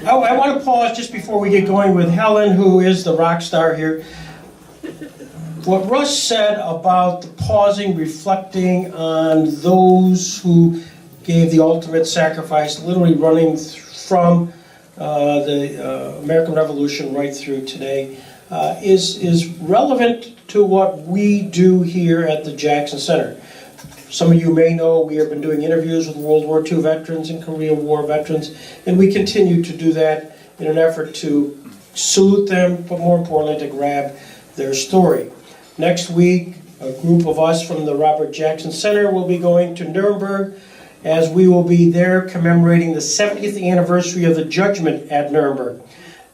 I want to pause just before we get going with Helen, who is the rock star here. What Russ said about the pausing, reflecting on those who gave the ultimate sacrifice, literally running from the American Revolution right through today, is relevant to what we do here at the Jackson Center. Some of you may know we have been doing interviews with World War II veterans and Korean War veterans, and we continue to do that in an effort to salute them, but more importantly, to grab their story. Next week, a group of us from the Robert Jackson Center will be going to Nuremberg, as we will be there commemorating the 70th anniversary of the judgment at Nuremberg.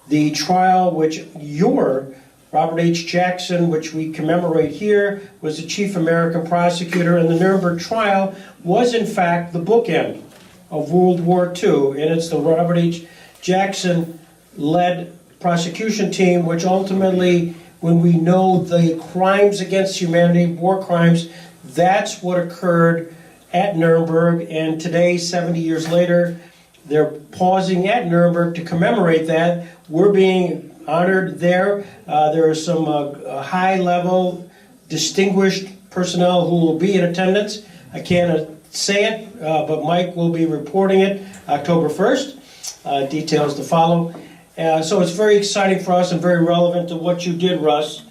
The trial which your Robert H. Jackson, which we commemorate here, was the chief American prosecutor, and the Nuremberg trial was in fact the bookend of World War II, and it's the Robert H. Jackson-led prosecution team which ultimately, when we know the crimes against humanity, war crimes, that's what occurred at Nuremberg, and today, 70 years later, they're pausing at Nuremberg to commemorate that. We're being honored there. There are some high-level, distinguished personnel who will be in attendance. I can't say it, but Mike will be reporting it October 1st. Details to follow. So it's very exciting for us and very relevant to what you did, Russ.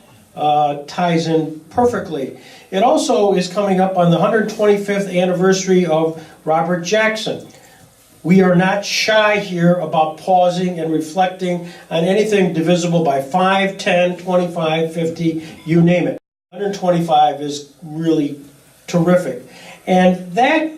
Ties in perfectly. It also is coming up on the 125th anniversary of Robert Jackson. We are not shy here about pausing and reflecting on anything divisible by 5, 10, 25, 50, you name it. 125 is really terrific. And that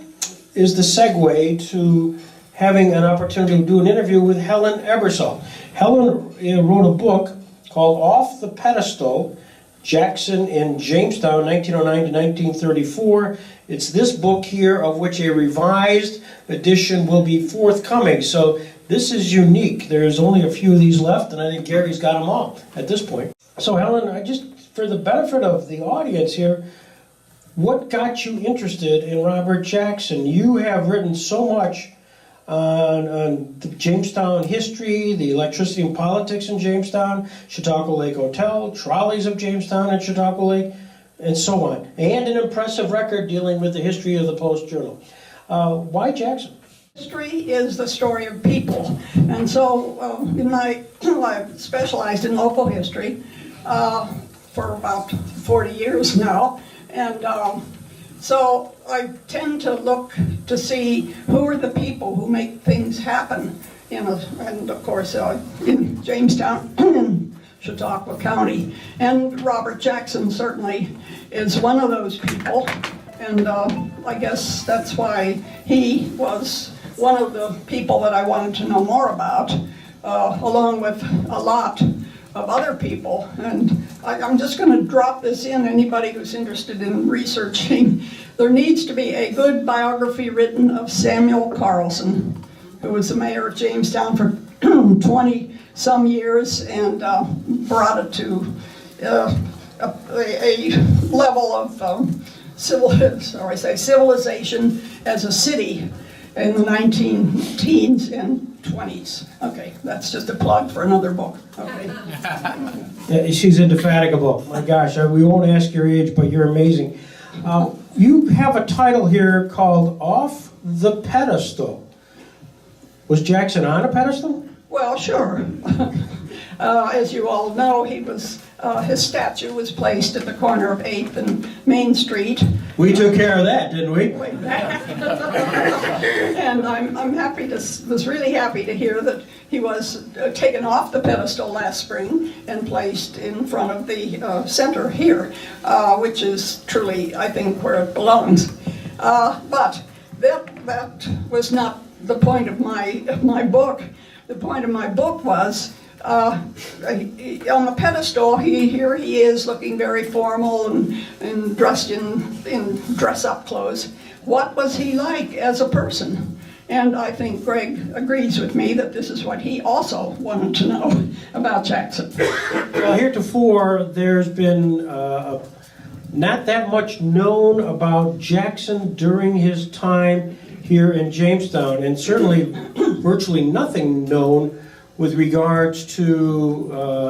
is the segue to having an opportunity to do an interview with Helen Ebersole. Helen wrote a book called Off the Pedestal, Jackson in Jamestown, 1909 to 1934. It's this book here, of which a revised edition will be forthcoming. So this is unique. There's only a few of these left, and I think Gary's got them all at this point. So Helen, I just, for the benefit of the audience here, what got you interested in Robert Jackson? You have written so much on the Jamestown history, the electricity and politics in Jamestown, Chautauqua Lake Hotel, trolleys of Jamestown and Chautauqua Lake, and so on. And an impressive record dealing with the history of the Post-Journal. Why Jackson? History is the story of people. And so I've specialized in local history for about 40 years now. And so I tend to look to see who are the people who make things happen, and of course in Jamestown, in Chautauqua County. And Robert Jackson certainly is one of those people, and I guess that's why he was one of the people that I wanted to know more about, along with a lot of other people. And I'm just going to drop this in, anybody who's interested in researching. There needs to be a good biography written of Samuel Carlson, who was the mayor of Jamestown for 20-some years and brought it to a level of civilization as a city in the 19-teens and 20s. Okay, that's just a plug for another book. Okay. Yeah, she's indefatigable. My gosh, we won't ask your age, but you're amazing. You have a title here called Off the Pedestal. Was Jackson on a pedestal? Well, sure. As you all know, his statue was placed at the corner of 8th and Main Street. We took care of that, didn't we? And I'm happy was really happy to hear that he was taken off the pedestal last spring and placed in front of the center here, which is truly, I think, where it belongs. But that was not the point of my book. The point of my book was on the pedestal, here he is looking very formal and dressed in dress-up clothes. What was he like as a person? And I think Greg agrees with me that this is what he also wanted to know about Jackson. Well, heretofore, there's been not that much known about Jackson during his time here in Jamestown, and certainly virtually nothing known with regards to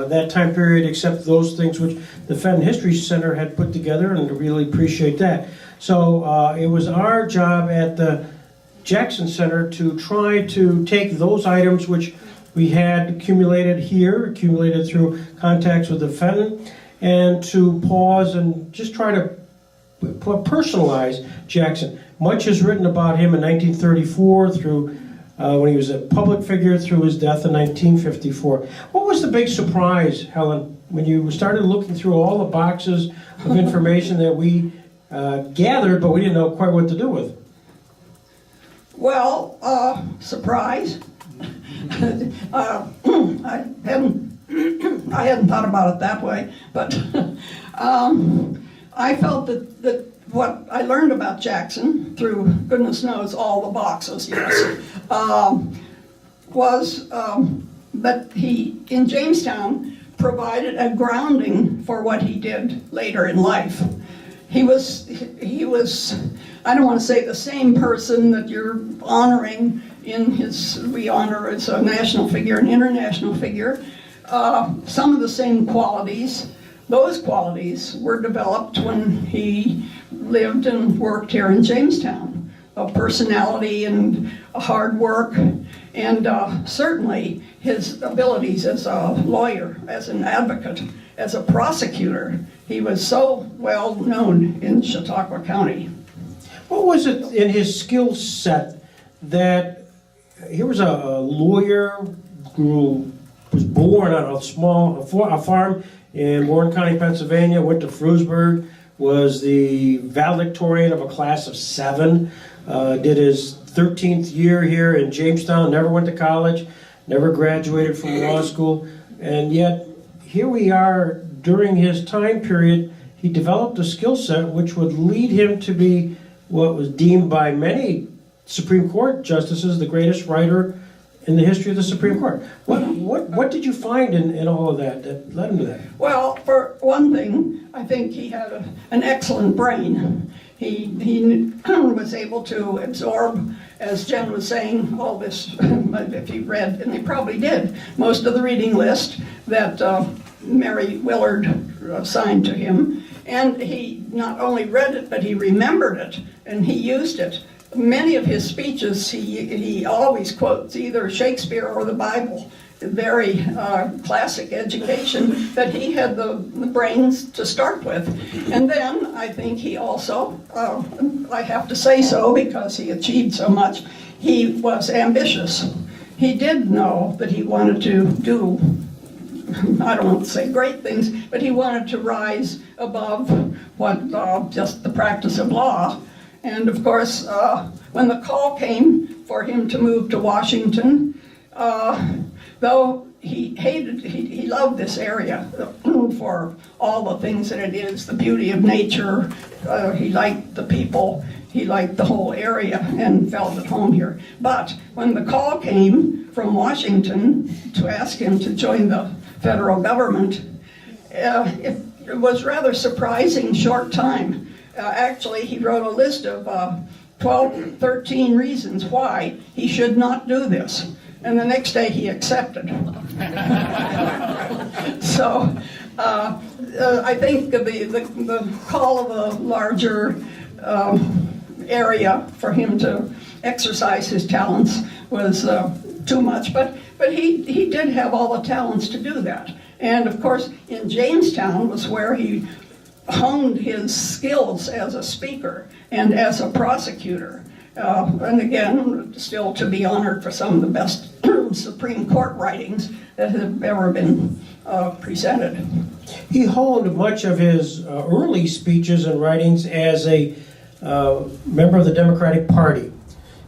that time period, except those things which the Fenton History Center had put together, and I really appreciate that. So it was our job at the Jackson Center to try to take those items which we had accumulated through contacts with the Fenton, and to pause and just try to personalize Jackson. Much is written about him in 1934 through when he was a public figure through his death in 1954. What was the big surprise, Helen, when you started looking through all the boxes of information that we gathered, but we didn't know quite what to do with? Well, surprise. I hadn't thought about it that way, but I felt that what I learned about Jackson, through goodness knows all the boxes, yes, was that he, in Jamestown, provided a grounding for what he did later in life. He was, I don't want to say the same person that you're honoring in his, we honor as a national figure, an international figure. Some of the same qualities, those qualities were developed when he lived and worked here in Jamestown. Of personality and hard work, and certainly his abilities as a lawyer, as an advocate, as a prosecutor. He was so well known in Chautauqua County. What was it in his skill set that he was a lawyer who was born on a farm in Warren County, Pennsylvania, went to Frewsburg, was the valedictorian of a class of 7, did his 13th year here in Jamestown, never went to college, never graduated from law school, and yet here we are during his time period. He developed a skill set which would lead him to be what was deemed by many Supreme Court justices the greatest writer in the history of the Supreme Court. What did you find in all of that led him to that? Well, for one thing, I think he had an excellent brain. He was able to absorb, as Jen was saying, all this, if he read, and he probably did, most of the reading list that Mary Willard assigned to him. And he not only read it, but he remembered it, and he used it. Many of his speeches, he always quotes either Shakespeare or the Bible. Very classic education that he had the brains to start with. And then I think he also, I have to say so because he achieved so much, he was ambitious. He did know that he wanted to do, I don't want to say great things, but he wanted to rise above what just the practice of law. And of course, when the call came for him to move to Washington, though he loved this area for all the things that it is, the beauty of nature, he liked the people, he liked the whole area and felt at home here. But when the call came from Washington to ask him to join the federal government, it was rather surprising short time. Actually, he wrote a list of 12, 13 reasons why he should not do this. And the next day he accepted. So I think the call of a larger area for him to exercise his talents was too much, but he did have all the talents to do that. And of course, in Jamestown was where he honed his skills as a speaker and as a prosecutor. And again, still to be honored for some of the best Supreme Court writings that have ever been presented. He honed much of his early speeches and writings as a member of the Democratic Party.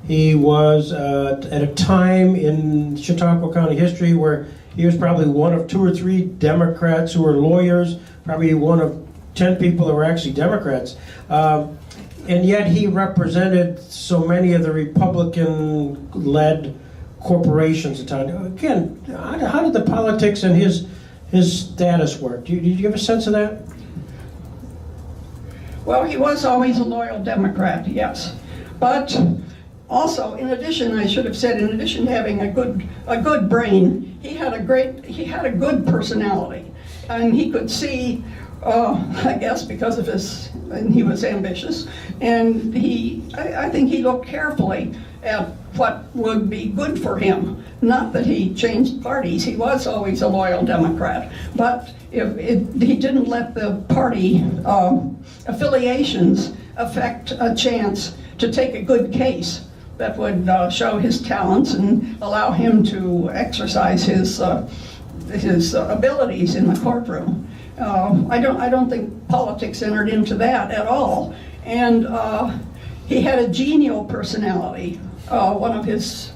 He was at a time in Chautauqua County history where he was probably one of 2 or 3 Democrats who were lawyers, probably one of 10 people that were actually Democrats. And yet he represented so many of the Republican-led corporations at the time. Again, how did the politics and his status work? Did you have a sense of that? Well, he was always a loyal Democrat, yes. But Also, in addition, I should have said, in addition to having a good brain, he had a good personality, and he could see, I guess because of and he was ambitious, and I think he looked carefully at what would be good for him. Not that he changed parties, he was always a loyal Democrat, but he didn't let the party affiliations affect a chance to take a good case that would show his talents and allow him to exercise his abilities in the courtroom. I don't think politics entered into that at all. And he had a genial personality. One of his,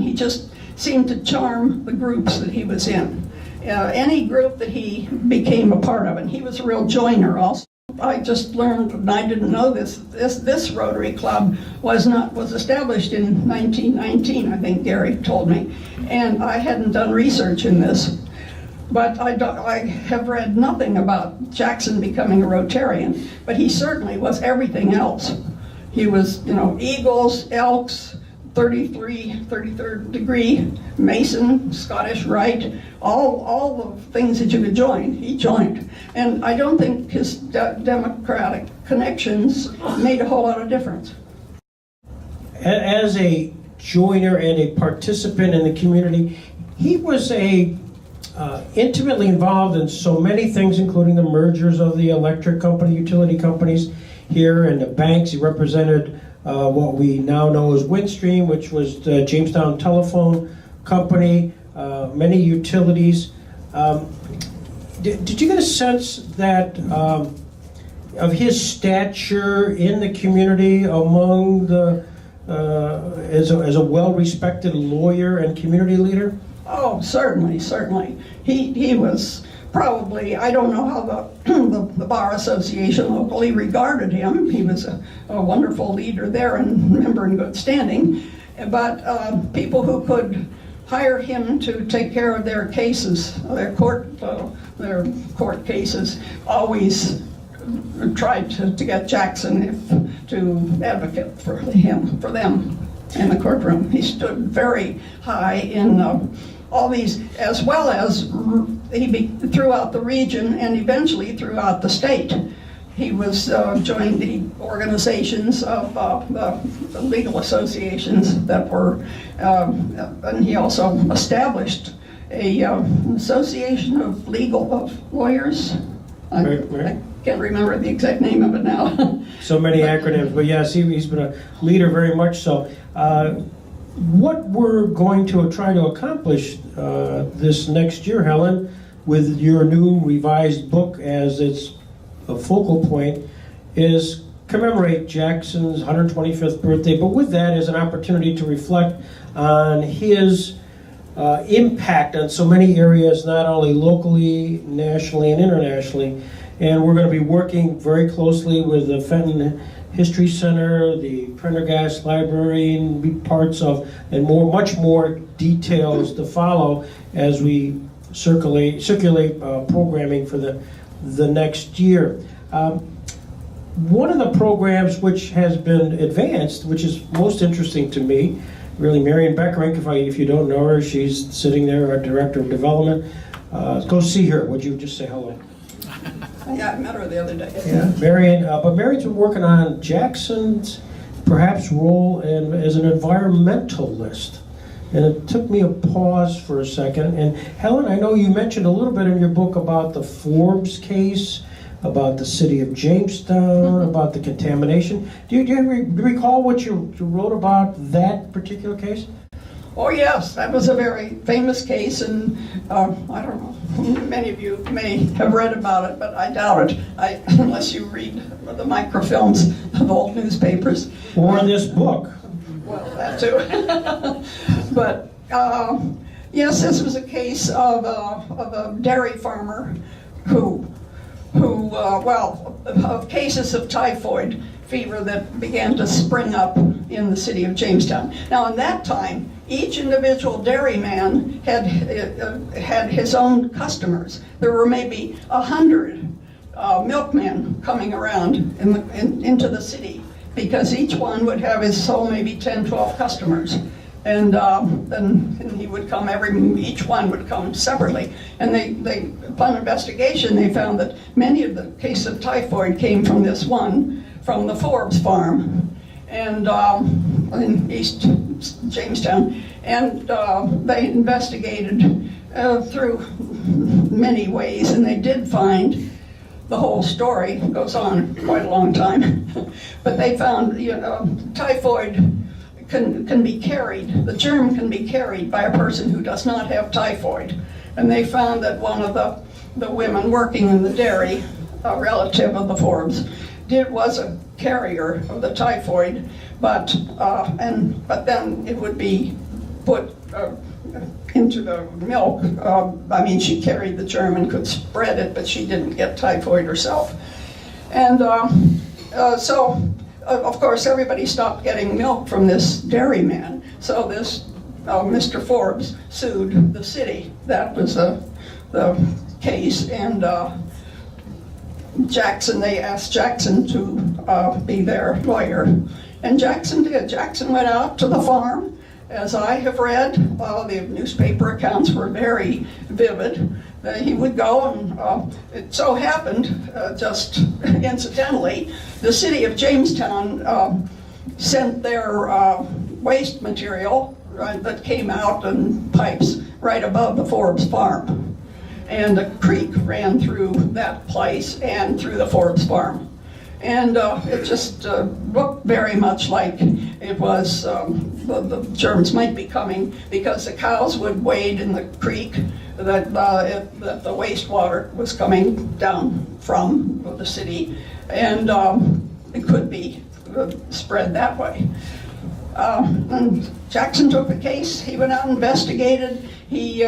he just seemed to charm the groups that he was in. Any group that he became a part of, and he was a real joiner also. I just learned, and I didn't know this Rotary Club was established in 1919, I think Gary told me, and I hadn't done research in this, but I have read nothing about Jackson becoming a Rotarian, but he certainly was everything else. He was, Eagles, Elks, 33rd degree, Mason, Scottish Rite, all the things that you could join, he joined. And I don't think his Democratic connections made a whole lot of difference. As a joiner and a participant in the community, he was intimately involved in so many things, including the mergers of the electric company, utility companies here, and the banks. He represented what we now know as Windstream, which was the Jamestown Telephone Company, many utilities. Did you get a sense that of his stature in the community among as a well-respected lawyer and community leader? Oh, certainly. He was probably, I don't know how the Bar Association locally regarded him. He was a wonderful leader there and member in good standing. But people who could hire him to take care of their cases, their court cases, always tried to get Jackson to advocate for them in the courtroom. He stood very high in all these, as well as throughout the region and eventually throughout the state. He was joined the organizations of the legal associations that were, and he also established a association of lawyers. I can't remember the exact name of it now. So many acronyms, but yes, he's been a leader very much so. What we're going to try to accomplish this next year, Helen, with your new revised book as its focal point, is commemorate Jackson's 125th birthday, but with that is an opportunity to reflect on his impact on so many areas, not only locally, nationally, and internationally. And we're going to be working very closely with the Fenton History Center, the Prendergast Library, and be parts of, and much more details to follow as we circulate programming for the next year. One of the programs which has been advanced, which is most interesting to me, really, Marion Beckerink, if you don't know her, she's sitting there, our Director of Development. Go see her. Would you just say hello? Yeah, I met her the other day. Yeah, Marion, but Marion's been working on Jackson's perhaps role as an environmentalist. And it took me a pause for a second. And Helen, I know you mentioned a little bit in your book about the Forbes case, about the city of Jamestown, about the contamination. Do you recall what you wrote about that particular case? Oh yes, that was a very famous case, and I don't know, many of you may have read about it, but I doubt it, unless you read the microfilms of old newspapers. Or this book. Well, that too. But yes, this was a case of a dairy farmer who of cases of typhoid fever that began to spring up in the city of Jamestown. Now, in that time, each individual dairyman had his own customers. There were maybe 100 milkmen coming around into the city because each one would have his so maybe 10, 12 customers. And then he would come, each one would come separately. And they, upon investigation, they found that many of the cases of typhoid came from this one, from the Forbes farm, and in East Jamestown. And they investigated through many ways, and they did find, the whole story goes on quite a long time, but they found, typhoid can be carried, the germ can be carried by a person who does not have typhoid. And they found that one of the women working in the dairy, a relative of the Forbes, was a carrier of the typhoid, but then it would be put into the milk. She carried the germ and could spread it, but she didn't get typhoid herself. And so, of course, everybody stopped getting milk from this dairyman. So this Mr. Forbes sued the city. That was the case. And they asked Jackson to be their lawyer. And Jackson did. Jackson went out to the farm. As I have read, the newspaper accounts were very vivid. He would go, and it so happened, just incidentally, the city of Jamestown sent their waste material that came out in pipes right above the Forbes farm. And a creek ran through that place and through the Forbes farm. And it just looked very much like it was, the germs might be coming because the cows would wade in the creek that the wastewater was coming down from the city, and it could be spread that way. And Jackson took the case. He went out and investigated. He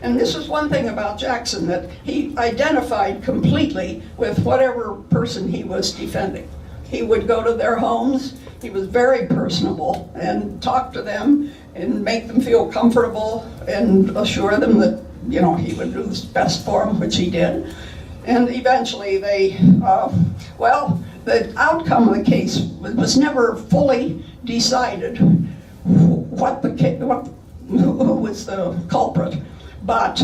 and this is one thing about Jackson, that he identified completely with whatever person he was defending. He would go to their homes. He was very personable and talk to them and make them feel comfortable and assure them that, he would do his best for them, which he did. And eventually the outcome of the case was never fully decided who was the culprit. But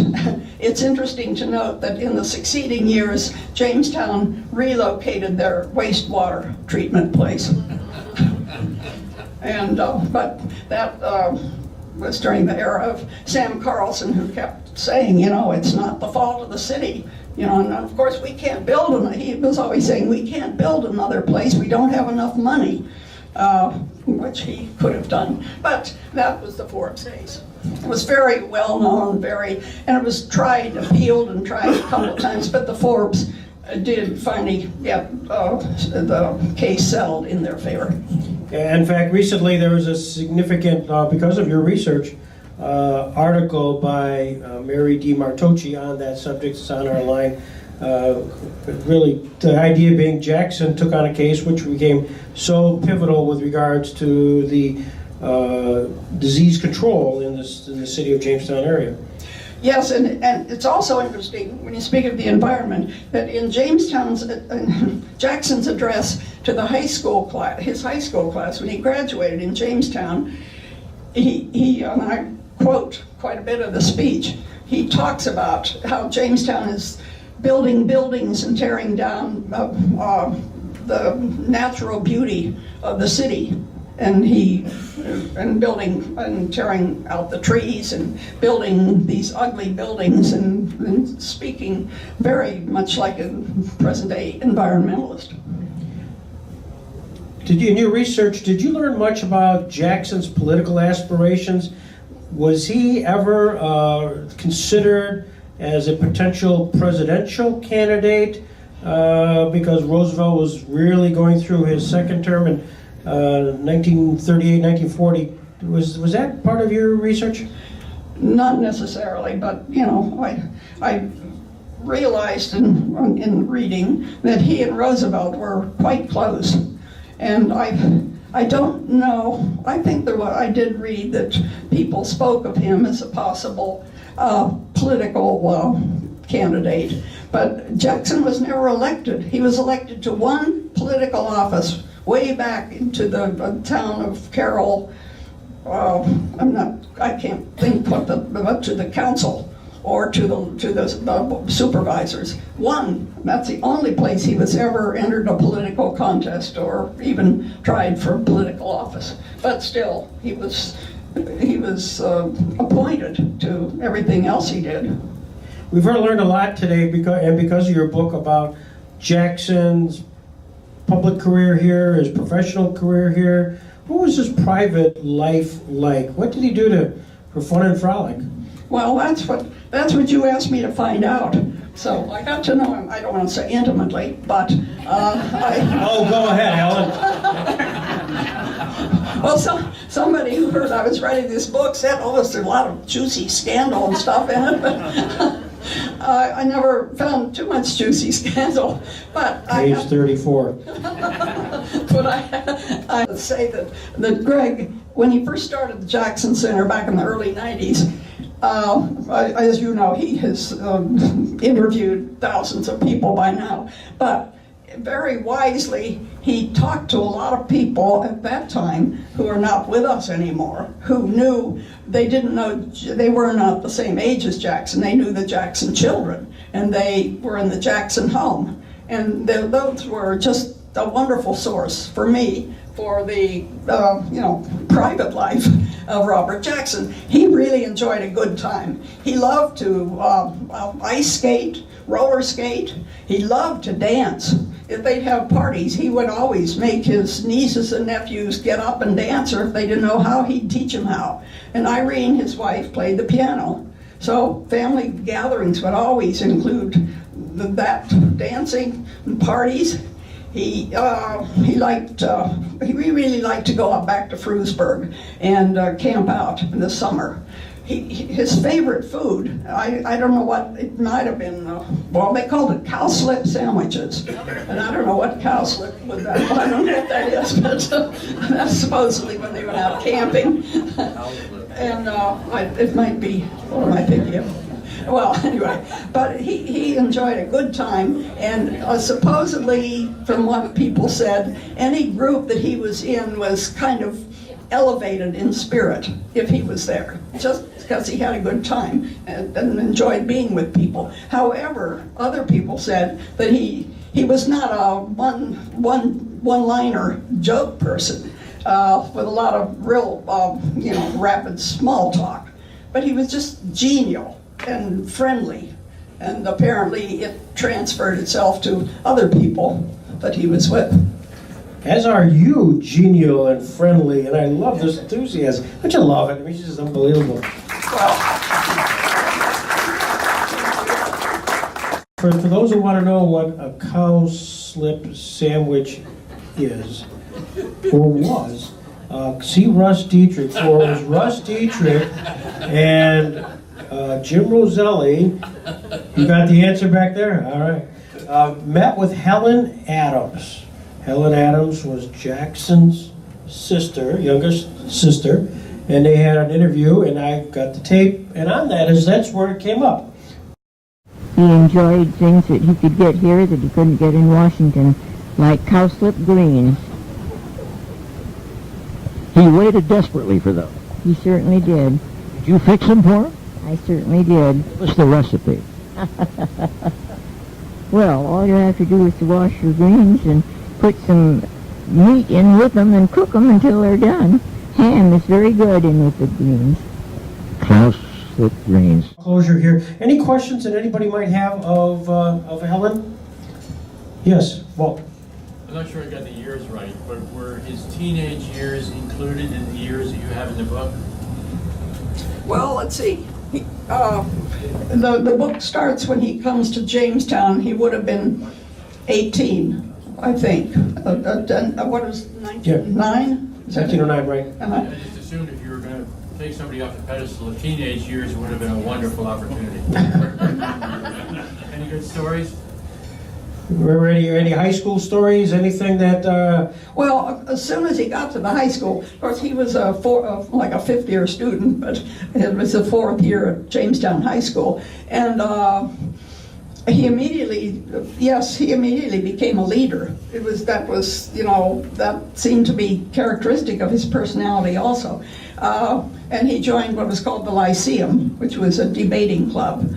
it's interesting to note that in the succeeding years, Jamestown relocated their wastewater treatment place. And but that was during the era of Sam Carlson, who kept saying, it's not the fault of the city. And of course we can't build he was always saying, we can't build another place, we don't have enough money, which he could have done. But that was the Forbes case. It was very well known, and it was tried, appealed and tried a couple of times, but the Forbes did finally get the case settled in their favor. In fact, recently there was a significant, because of your research, article by Mary D. Martocci on that subject. It's on our line. Really, the idea being Jackson took on a case which became so pivotal with regards to the disease control in the city of Jamestown area. Yes, and it's also interesting when you speak of the environment that in Jackson's address to the his high school class when he graduated in Jamestown, he and I quote quite a bit of the speech. He talks about how Jamestown is building buildings and tearing down the natural beauty of the city. And building and tearing out the trees and building these ugly buildings and speaking very much like a present-day environmentalist. In your research, did you learn much about Jackson's political aspirations? Was he ever considered as a potential presidential candidate? Because Roosevelt was really going through his second term in 1938, 1940. Was that part of your research? Not necessarily, but I realized in reading that he and Roosevelt were quite close, and I don't know. I think I did read that people spoke of him as a possible political candidate, but Jackson was never elected. He was elected to one political office way back into the town of Carroll. I can't think what to the council or to the supervisors. That's the only place he was ever entered a political contest or even tried for political office. But still, he was appointed to everything else he did. We've learned a lot today because of your book about Jackson's public career here, his professional career here. What was his private life like? What did he do for fun and frolic? Well, that's what you asked me to find out. So I got to know him. I don't want to say intimately, but Oh, go ahead, Helen. Well, somebody who heard I was writing this book said, "Oh, there's a lot of juicy scandal and stuff in it." But I never found too much juicy scandal. But Page 34. But I would say that Greg, when he first started the Jackson Center back in the early 90s, as you know, he has interviewed thousands of people by now, but very wisely, he talked to a lot of people at that time who are not with us anymore, who knew, they didn't know, they were not the same age as Jackson. They knew the Jackson children, and they were in the Jackson home. And those were just a wonderful source for me for the private life of Robert Jackson. He really enjoyed a good time. He loved to ice skate, roller skate. He loved to dance. If they'd have parties, he would always make his nieces and nephews get up and dance, or if they didn't know how, he'd teach them how. And Irene, his wife, played the piano. So family gatherings would always include that dancing and parties. He really liked to go up back to Frewsburg and camp out in the summer. His favorite food, I don't know what, it might have been, they called it cowslip sandwiches. And I don't know what cowslip would that, I don't know what that is, but that's supposedly when they went out camping. And it might be, what am I thinking of? Well, anyway, but he enjoyed a good time, and supposedly, from what people said, any group that he was in was kind of elevated in spirit if he was there, just because he had a good time and enjoyed being with people. However, other people said that he was not a one-liner joke person with a lot of real, rapid small talk, but he was just genial and friendly, and apparently it transferred itself to other people that he was with. As are you, genial and friendly, and I love this enthusiasm. Don't you love it? I mean, it's just unbelievable. Well, for those who want to know what a cowslip sandwich is, or was, see Russ Dietrich, for it was Russ Dietrich and Jim Roselli. You got the answer back there? All right. Met with Helen Adams. Helen Adams was Jackson's sister, youngest sister, and they had an interview, and I got the tape, and on that's where it came up. He enjoyed things that he could get here that he couldn't get in Washington, like cowslip greens. He waited desperately for those. He certainly did. Did you fix them for him? I certainly did. What's the recipe? Well, all you have to do is to wash your greens and put some meat in with them and cook them until they're done. Ham is very good in with the greens. Cowslip greens. Closure here. Any questions that anybody might have of Helen? Yes, Walt. I'm not sure I got the years right, but were his teenage years included in the years that you have in the book? well, let's see. The book starts when he comes to Jamestown. He would have been 18, I think. What is 1909? 1909, right? I just assumed if you were going to take somebody off the pedestal of teenage years, it would have been a wonderful opportunity. Any good stories? Remember any high school stories? Anything that? Well, as soon as he got to the high school, of course he was like a fifth-year student, but it was the fourth year at Jamestown High School, and he immediately, yes, he immediately became a leader. That seemed to be characteristic of his personality also. And he joined what was called the Lyceum, which was a debating club.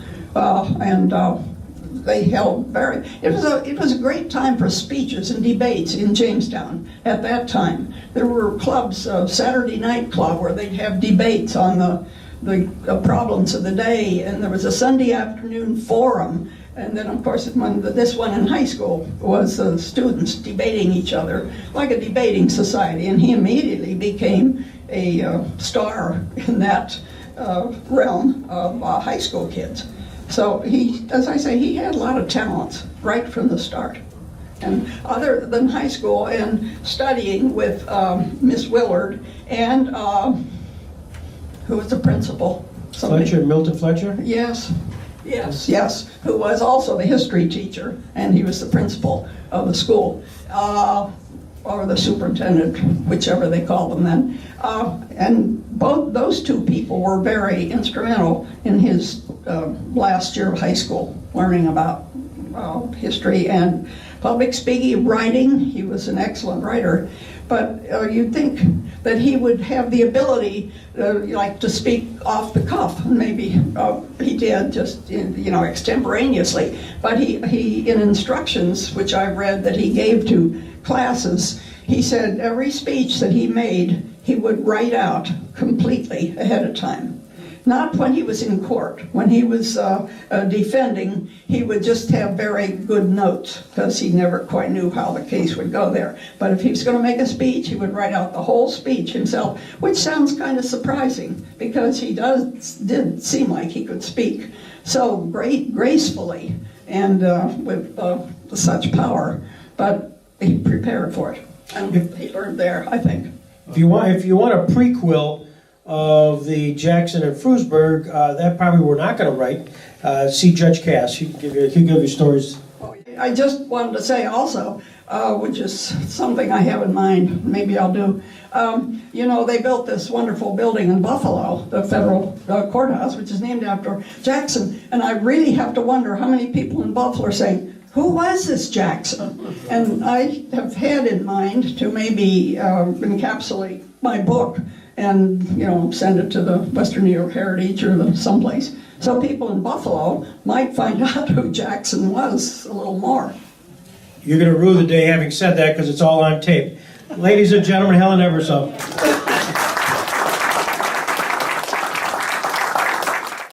They held it was a great time for speeches and debates in Jamestown at that time. There were clubs, Saturday night club, where they'd have debates on the problems of the day, and there was a Sunday afternoon forum. And then, of course, this one in high school was students debating each other, like a debating society. And he immediately became a star in that realm of high school kids. So as I say, he had a lot of talents right from the start. And other than high school and studying with Miss Willard and who was the principal? Fletcher, Milton Fletcher? Yes, who was also the history teacher, and he was the principal of the school, or the superintendent, whichever they called them then. And both those two people were very instrumental in his last year of high school, learning about history and public speaking, writing. He was an excellent writer. But you'd think that he would have the ability, like to speak off the cuff. Maybe he did, just extemporaneously. But he in instructions, which I read that he gave to classes, he said every speech that he made, he would write out completely ahead of time. Not when he was in court. When he was defending, he would just have very good notes, because he never quite knew how the case would go there. But if he was going to make a speech, he would write out the whole speech himself, which sounds kind of surprising, because he did seem like he could speak so gracefully and with such power. But he prepared for it, and he learned there, I think. If you want a prequel of the Jackson and Frewsburg, that probably we're not going to write. See Judge Cass. He can give you stories. I just wanted to say also, which is something I have in mind, maybe I'll do. They built this wonderful building in Buffalo, the federal courthouse, which is named after Jackson. And I really have to wonder how many people in Buffalo are saying, who was this Jackson? And I have had in mind to maybe encapsulate my book and send it to the Western New York Heritage or someplace, so people in Buffalo might find out who Jackson was a little more. You're going to rue the day having said that, because it's all on tape. Ladies and gentlemen, Helen Ebersole.